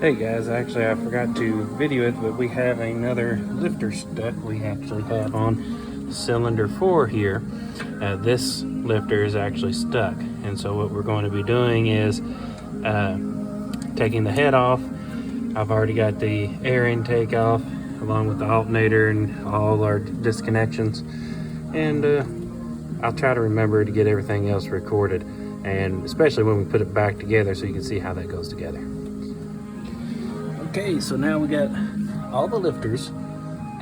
Hey guys, actually I forgot to video it, but we have another lifter stuck. We actually have on cylinder 4 here. This lifter is actually stuck, and so what we're going to be doing is taking the head off. I've already got the air intake off along with the alternator and all our disconnections, and I'll try to remember to get everything else recorded, and especially when we put it back together so you can see how that goes together. Okay, so now we got all the lifters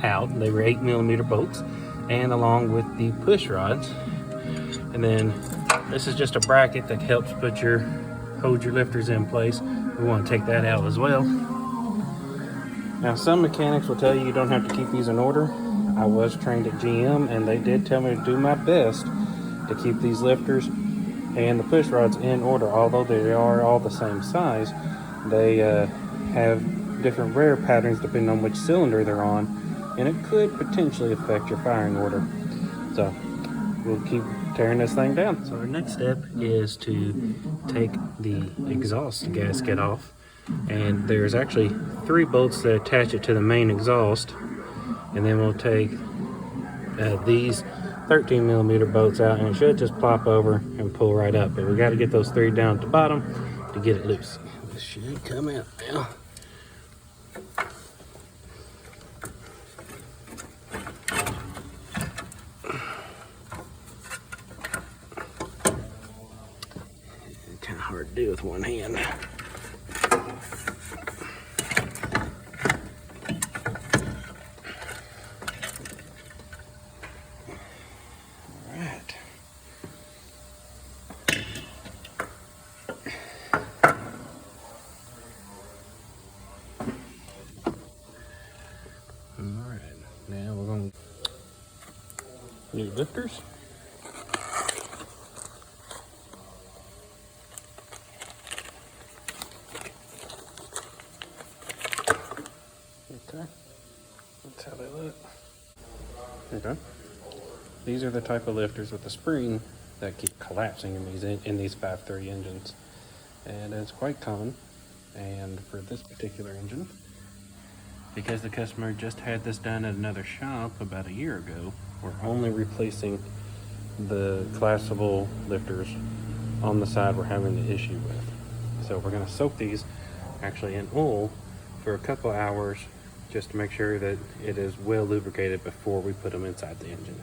out. They were 8mm bolts, and along with the push rods. And then this is just a bracket that helps hold your lifters in place. We want to take that out as well. Now, some mechanics will tell you don't have to keep these in order. I was trained at GM, and they did tell me to do my best to keep these lifters and the push rods in order. Although they are all the same size, they have different wear patterns depending on which cylinder they're on, and it could potentially affect your firing order. So we'll keep tearing this thing down. So our next step is to take the exhaust gasket off, and there's actually 3 bolts that attach it to the main exhaust, and then we'll take these 13mm bolts out, and it should just pop over and pull right up, but we got to get those 3 down at the bottom to get it loose. This should come out now. Kind of hard to do with one hand. Alright, now we're going to new lifters. Okay, that's how they look. Okay, these are the type of lifters with the spring that keep collapsing in these 5.3 engines, and it's quite common. And for this particular engine, because the customer just had this done at another shop about a year ago, we're only replacing the collapsible lifters on the side we're having the issue with. So we're going to soak these actually in oil for a couple hours just to make sure that it is well lubricated before we put them inside the engine.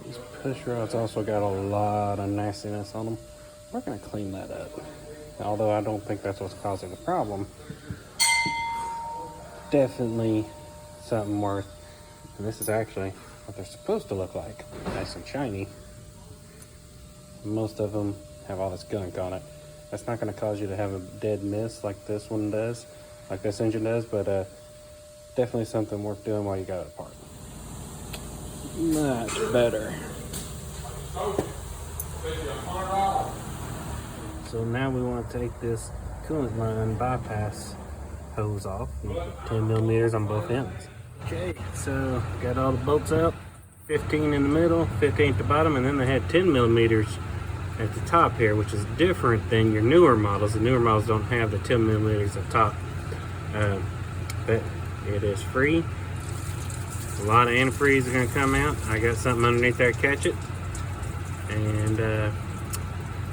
These push rods also got a lot of nastiness on them. We're going to clean that up. Although I don't think that's what's causing the problem. Definitely something worth, and this is actually what they're supposed to look like. Nice and shiny. Most of them have all this gunk on it. That's not going to cause you to have a dead miss like this one does, like this engine does, but definitely something worth doing while you got it apart. Much better. So now we want to take this coolant line bypass hose off, 10mm on both ends. Okay, so got all the bolts out, 15 in the middle, 15 at the bottom, and then they had 10mm at the top here, which is different than your newer models. The newer models don't have the 10mm at the top, but it is free. A lot of antifreeze are going to come out. I got something underneath there to catch it, and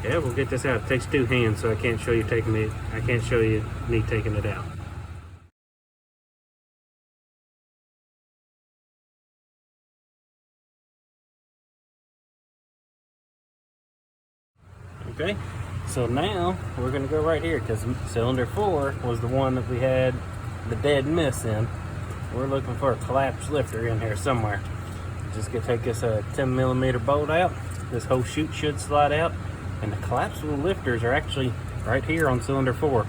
yeah, we'll get this out. It takes 2 hands, so I can't show you me taking it out. Okay, so now we're going to go right here because cylinder 4 was the one that we had the dead miss in. We're looking for a collapsed lifter in here somewhere. Just gonna take this 10mm bolt out. This whole chute should slide out, and the collapsible lifters are actually right here on cylinder 4.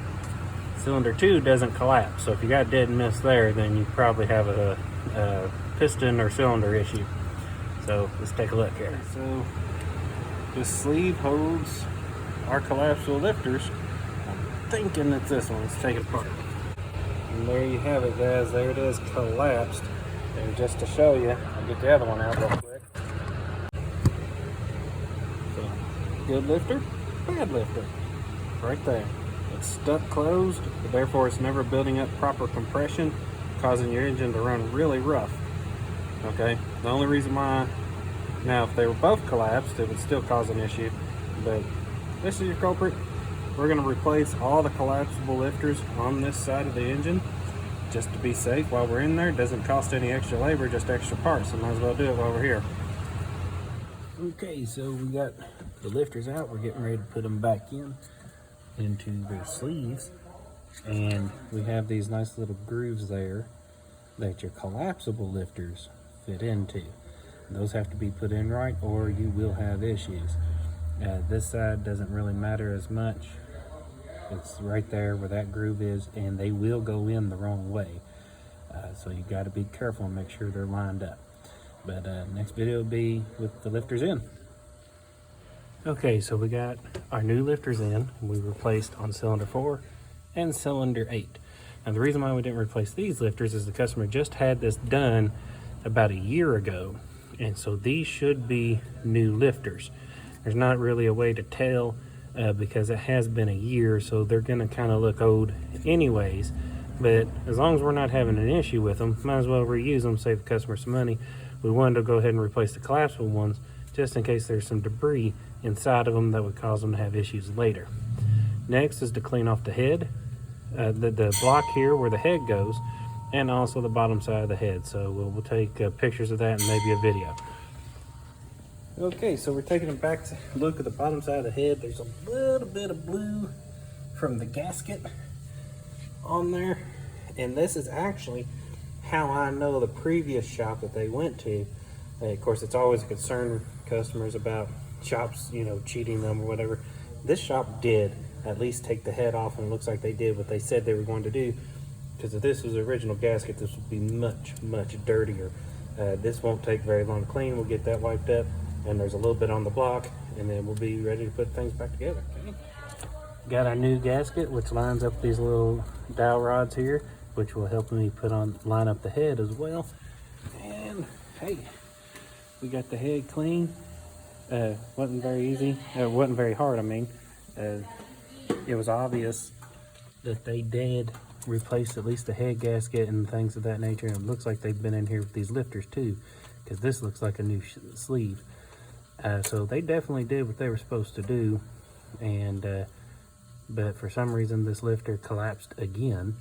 Cylinder 2 doesn't collapse, so if you got dead miss there, then you probably have a piston or cylinder issue. So let's take a look here. So this sleeve holds our collapsible lifters. I'm thinking it's this one. Let's take it apart. And there you have it, guys. There it is, collapsed. And just to show you, I'll get the other one out real quick. So, good lifter, bad lifter, right there. It's stuck closed, therefore it's never building up proper compression, causing your engine to run really rough. Okay, the only reason why, now if they were both collapsed, it would still cause an issue, but this is your culprit. We're going to replace all the collapsible lifters on this side of the engine just to be safe while we're in there. It doesn't cost any extra labor, just extra parts, so might as well do it while we're here. Okay, so we got the lifters out. We're getting ready to put them back into their sleeves, and we have these nice little grooves there that your collapsible lifters fit into. Those have to be put in right or you will have issues. This side doesn't really matter as much. It's right there where that groove is, and they will go in the wrong way. So you got to be careful and make sure they're lined up. But next video will be with the lifters in. Okay, so we got our new lifters in. We replaced on cylinder 4 and cylinder 8. Now the reason why we didn't replace these lifters is the customer just had this done about a year ago. And so these should be new lifters. There's not really a way to tell because it has been a year, so they're gonna kind of look old anyways. But as long as we're not having an issue with them, might as well reuse them, save the customer some money. We wanted to go ahead and replace the collapsible ones just in case there's some debris inside of them that would cause them to have issues later. Next is to clean off the head, the block here where the head goes, and also the bottom side of the head. So we'll take pictures of that and maybe a video. Okay, so we're taking a back look at the bottom side of the head. There's a little bit of blue from the gasket on there, and this is actually how I know the previous shop that they went to. Of course, it's always a concern with customers about shops, you know, cheating them or whatever. This shop did at least take the head off, and it looks like they did what they said they were going to do, because if this was the original gasket, this would be much dirtier. This won't take very long to clean. We'll get that wiped up, and there's a little bit on the block, and then we'll be ready to put things back together. Okay. Got our new gasket, which lines up these little dowel rods here, which will help me line up the head as well. And hey, we got the head clean. Wasn't very easy. Wasn't very hard, I mean. It was obvious that they did replace at least the head gasket and things of that nature, and it looks like they've been in here with these lifters too, because this looks like a new sleeve. So they definitely did what they were supposed to do, and but for some reason this lifter collapsed again,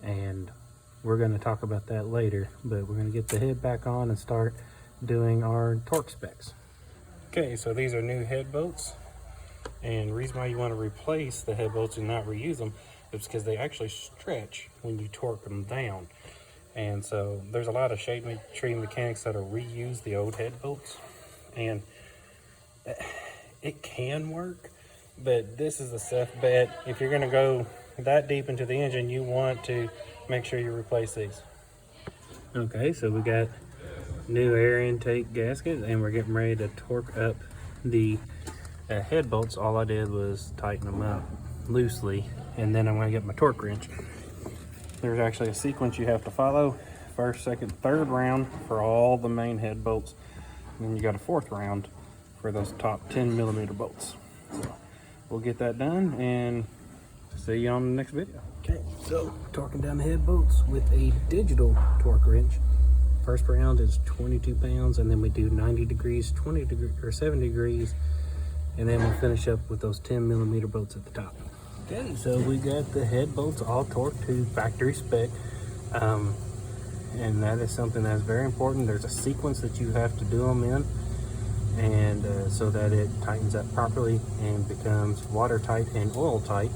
and we're going to talk about that later. But we're going to get the head back on and start doing our torque specs. Okay, so these are new head bolts, and the reason why you want to replace the head bolts and not reuse them is because they actually stretch when you torque them down. And so there's a lot of shade tree mechanics that'll reuse the old head bolts, and it can work, but this is a safe bet. If you're going to go that deep into the engine, you want to make sure you replace these. Okay, so we got new air intake gasket, and we're getting ready to torque up the head bolts. All I did was tighten them up loosely, and then I'm going to get my torque wrench. There's actually a sequence you have to follow: first, second, third round for all the main head bolts, and then you got a fourth round for those top 10mm bolts. So we'll get that done and see you on the next video. Okay, so torquing down the head bolts with a digital torque wrench. First round is 22 pounds, and then we do 90 degrees, 20 degrees, or 70 degrees, and then we'll finish up with those 10mm bolts at the top. Okay, so we got the head bolts all torqued to factory spec, and that is something that's very important. There's a sequence that you have to do them in, and so that it tightens up properly and becomes watertight and oil tight.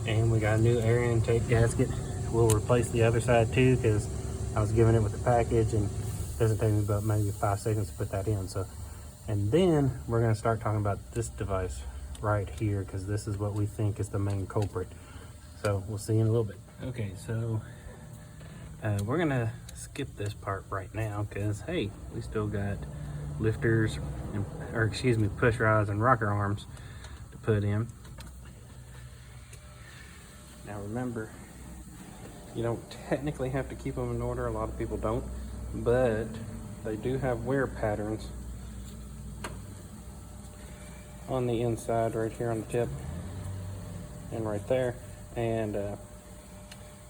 And we got a new air intake gasket. We'll replace the other side too, because I was giving it with the package, and it doesn't take me about maybe 5 seconds to put that in. So, and then we're going to start talking about this device right here, because this is what we think is the main culprit. So we'll see you in a little bit. Okay, so we're going to skip this part right now, because hey, we still got lifters and, or excuse me, push rods and rocker arms to put in. Now remember, you don't technically have to keep them in order. A lot of people don't, but they do have wear patterns on the inside right here on the tip and right there. and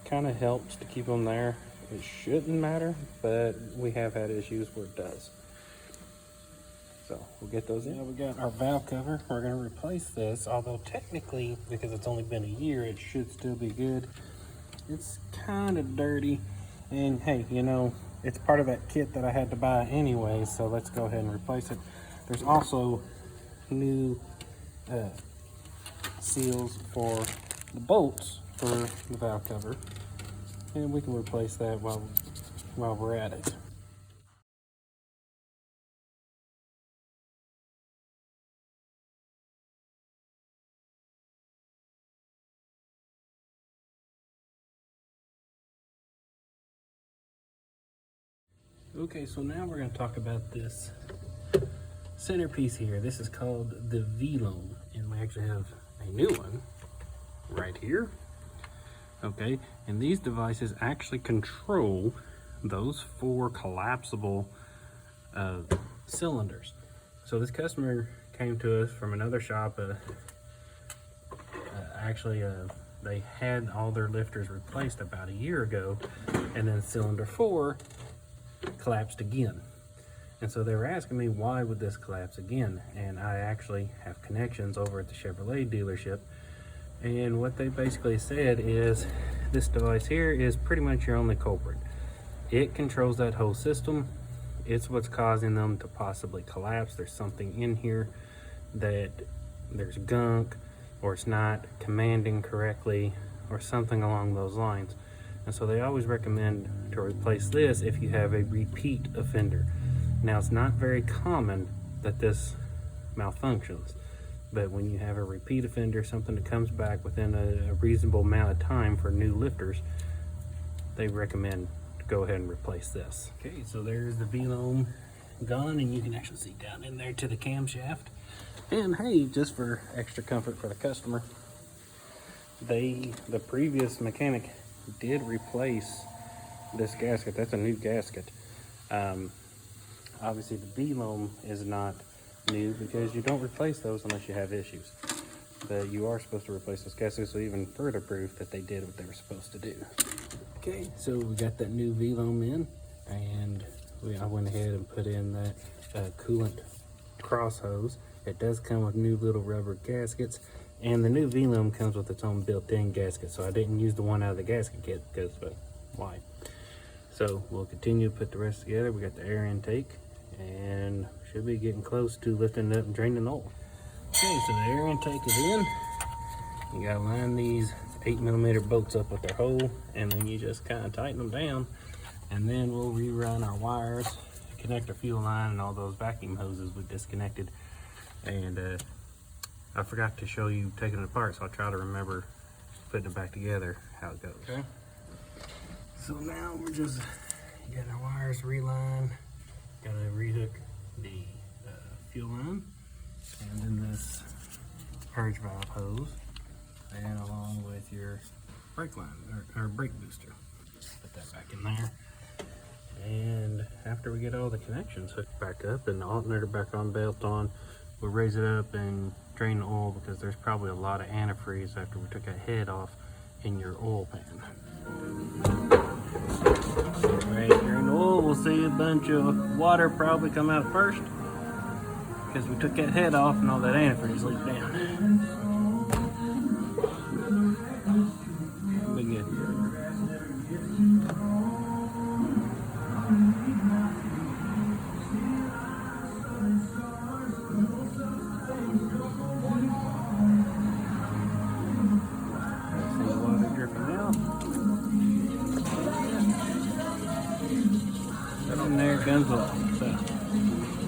kind of helps to keep them there. It shouldn't matter, but we have had issues where it does. So we'll get those in. Now we got our valve cover. We're going to replace this, although technically, because it's only been a year, it should still be good. It's kind of dirty, and hey, you know, it's part of that kit that I had to buy anyway, so let's go ahead and replace it. There's also new seals for the bolts for the valve cover, and we can replace that while we're at it. Okay, so now we're going to talk about this centerpiece here. This is called the V-Loam, and we actually have a new one right here. Okay, and these devices actually control those 4 collapsible cylinders. So this customer came to us from another shop. They had all their lifters replaced about a year ago, and then cylinder 4 collapsed again. And so they were asking me, why would this collapse again? And I actually have connections over at the Chevrolet dealership, and what they basically said is this device here is pretty much your only culprit. It controls that whole system. It's what's causing them to possibly collapse. There's something in here that there's gunk, or it's not commanding correctly, or something along those lines. And so they always recommend to replace this if you have a repeat offender. Now, it's not very common that this malfunctions, but when you have a repeat offender, something that comes back within a reasonable amount of time for new lifters, they recommend to go ahead and replace this. Okay, so there's the V-Loam gone, and you can actually see down in there to the camshaft. And hey, just for extra comfort for the customer, the previous mechanic did replace this gasket. That's a new gasket. Obviously the V-Loam is not new because you don't replace those unless you have issues, but you are supposed to replace those gaskets, so even further proof that they did what they were supposed to do. Okay, so we got that new V-Loam in, and I went ahead and put in that coolant cross hose. It does come with new little rubber gaskets, and the new V-Loam comes with its own built-in gasket, so I didn't use the one out of the gasket kit because, why? So we'll continue to put the rest together. We got the air intake, and should be getting close to lifting it up and draining the oil. Okay, so the air intake is in. You gotta line these 8mm bolts up with their hole, and then you just kind of tighten them down, and then we'll rerun our wires, connect our fuel line, and all those vacuum hoses we disconnected. And I forgot to show you taking it apart, so I'll try to remember putting it back together, how it goes. Okay. So now we're just getting our wires relined. Gotta rehook the fuel line, and then this purge valve hose, and along with your brake line, or brake booster. Put that back in there. And after we get all the connections hooked back up and the alternator back on, belt on, we'll raise it up and drain the oil, because there's probably a lot of antifreeze after we took that head off in your oil pan. Alright, drain the oil, we'll see a bunch of water probably come out first, because we took that head off and all that antifreeze leaked down. Be good. Guns off. So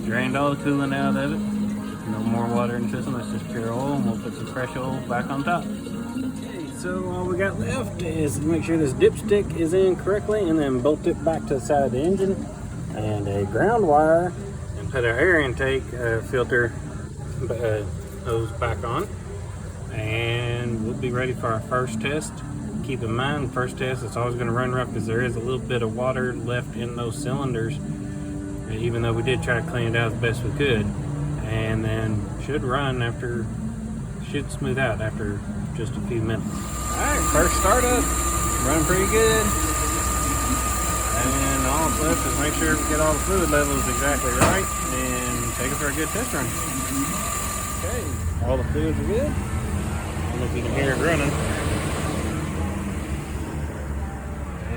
drained all the coolant out of it. No more water in the system. That's just pure oil, and we'll put some fresh oil back on top. Okay, so all we got left is to make sure this dipstick is in correctly, and then bolt it back to the side of the engine, and a ground wire, and put our air intake filter hose back on, and we'll be ready for our first test. Keep in mind, first test, it's always going to run rough because there is a little bit of water left in those cylinders, even though we did try to clean it out as best we could. And then should smooth out after just a few minutes. All right. first startup, running pretty good. And all that's left is make sure we get all the fluid levels exactly right and take it for a good test run. Okay, all the fluids are good. I don't know if you can hear it running.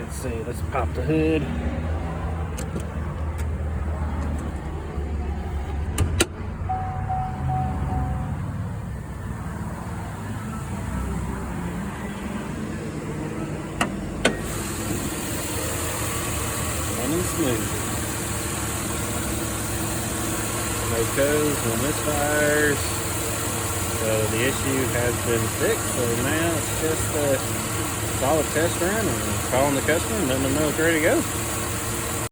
Let's see, let's pop the hood. Running smooth. No toes, no misfires. So the issue has been fixed. So now it's just a solid test run and calling the customer and letting them know it's ready to go.